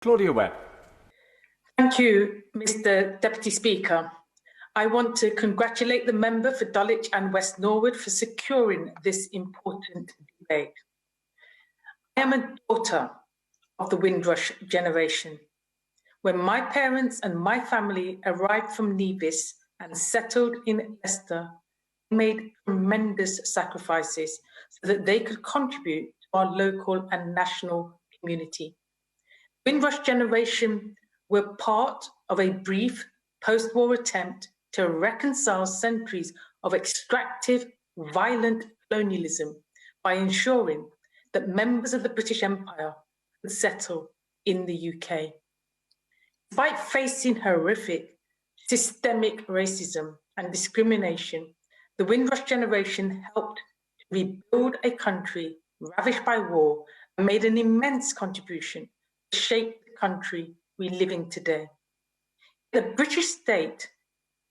Claudia Webbe. Thank you, Mr. Deputy Speaker. I want to congratulate the member for Dulwich and West Norwood for securing this important debate. I am a daughter of the Windrush generation. When my parents and my family arrived from Nevis and settled in Leicester, they made tremendous sacrifices so that they could contribute to our local and national community. Windrush generation were part of a brief post-war attempt to reconcile centuries of extractive, violent colonialism by ensuring that members of the British Empire could settle in the UK. Despite facing horrific, systemic racism and discrimination, the Windrush generation helped rebuild a country ravaged by war and made an immense contribution to shape the country we live in today. The British state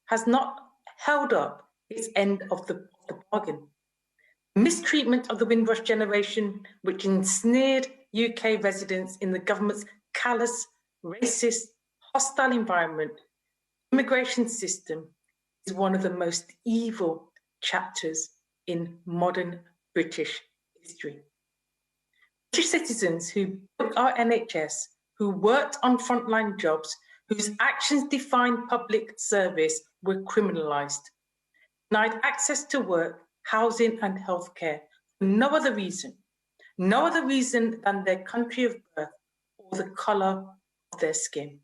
has not held up its end of the bargain. Mistreatment of the Windrush generation, which ensnared UK residents in the government's callous, racist, hostile environment, immigration system, is one of the most evil chapters in modern British history. British citizens who built our NHS, who worked on frontline jobs, whose actions defined public service, were criminalised, denied access to work, housing and healthcare for no other reason than their country of birth or the colour of their skin.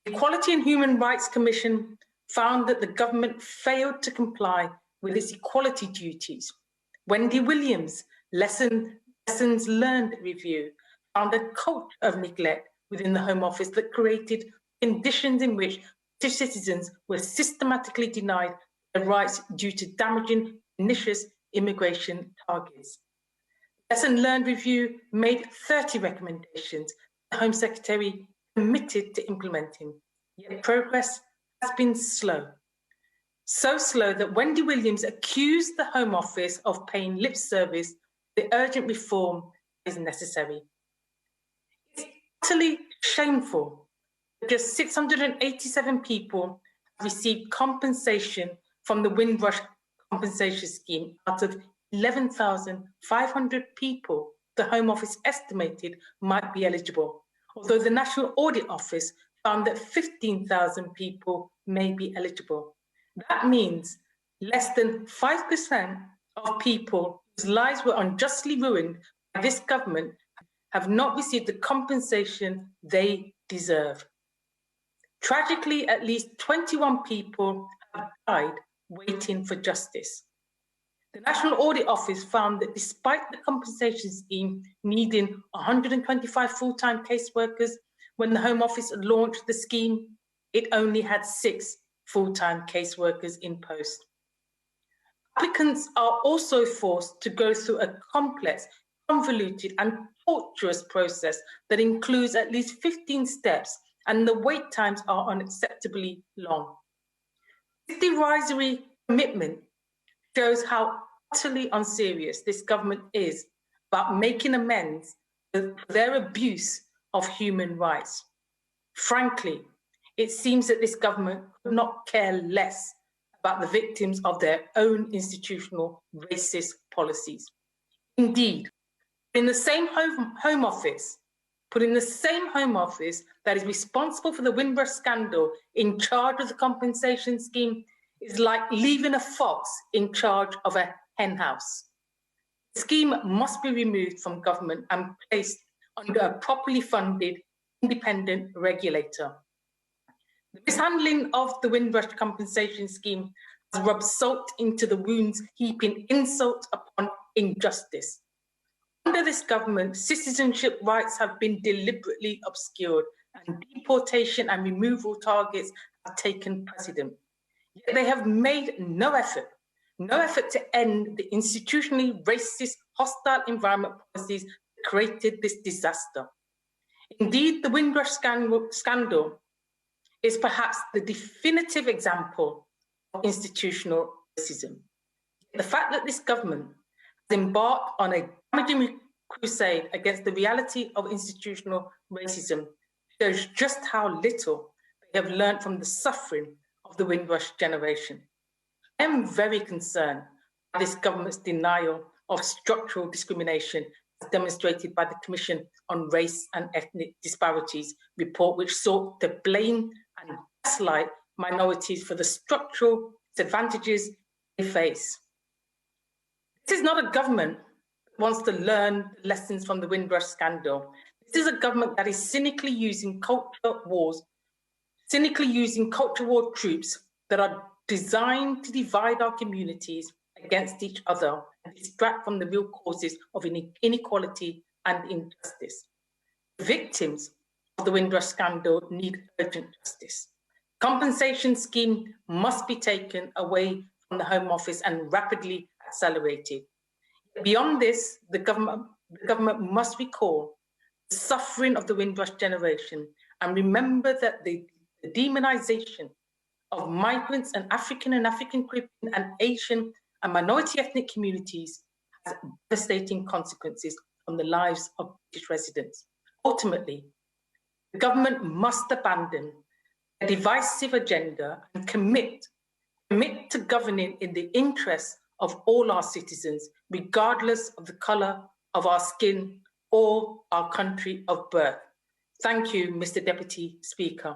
The Equality and Human Rights Commission found that the government failed to comply with its equality duties. Wendy Williams' Lessons Learned review found a culture of neglect within the Home Office that created conditions in which British citizens were systematically denied their rights due to damaging pernicious immigration targets. Lesson Learned review made 30 recommendations the Home Secretary committed to implementing, yet progress has been slow. So slow that Wendy Williams accused the Home Office of paying lip service to the urgent reform that is necessary. It's utterly shameful that just 687 people have received compensation from the Windrush compensation scheme out of 11,500 people the Home Office estimated might be eligible, although the National Audit Office found that 15,000 people may be eligible. That means less than 5% of people whose lives were unjustly ruined by this government have not received the compensation they deserve. Tragically, at least 21 people have died waiting for justice. The National Audit Office found that despite the compensation scheme needing 125 full-time caseworkers, when the Home Office launched the scheme, it only had 6 full-time caseworkers in post. Applicants are also forced to go through a complex, convoluted and tortuous process that includes at least 15 steps, and the wait times are unacceptably long. This derisory commitment shows how utterly unserious this government is about making amends for their abuse of human rights. Frankly, it seems that this government could not care less about the victims of their own institutional racist policies. Indeed, in the same Home Office, putting the same Home Office that is responsible for the Windrush scandal in charge of the compensation scheme is like leaving a fox in charge of a hen house. The scheme must be removed from government and placed under a properly funded independent regulator. The mishandling of the Windrush compensation scheme has rubbed salt into the wounds, heaping insult upon injustice. Under this government, citizenship rights have been deliberately obscured and deportation and removal targets have taken precedent. Yet they have made no effort to end the institutionally racist, hostile environment policies that created this disaster. Indeed, the Windrush scandal is perhaps the definitive example of institutional racism. The fact that this government has embarked on a damaging crusade against the reality of institutional racism shows just how little they have learned from the suffering of the Windrush generation. I am very concerned by this government's denial of structural discrimination as demonstrated by the Commission on Race and Ethnic Disparities report, which sought to blame and gaslight minorities for the structural disadvantages they face. This is not a government that wants to learn lessons from the Windrush scandal. This is a government that is cynically using culture war troops that are designed to divide our communities against each other and distract from the real causes of inequality and injustice. The victims of the Windrush scandal need urgent justice. Compensation scheme must be taken away from the Home Office and rapidly accelerated. Beyond this, the government must recall the suffering of the Windrush generation and remember that the demonization of migrants and African Caribbean and Asian and minority ethnic communities has devastating consequences on the lives of British residents. Ultimately, the government must abandon a divisive agenda and commit to governing in the interests of all our citizens, regardless of the colour of our skin or our country of birth. Thank you, Mr. Deputy Speaker.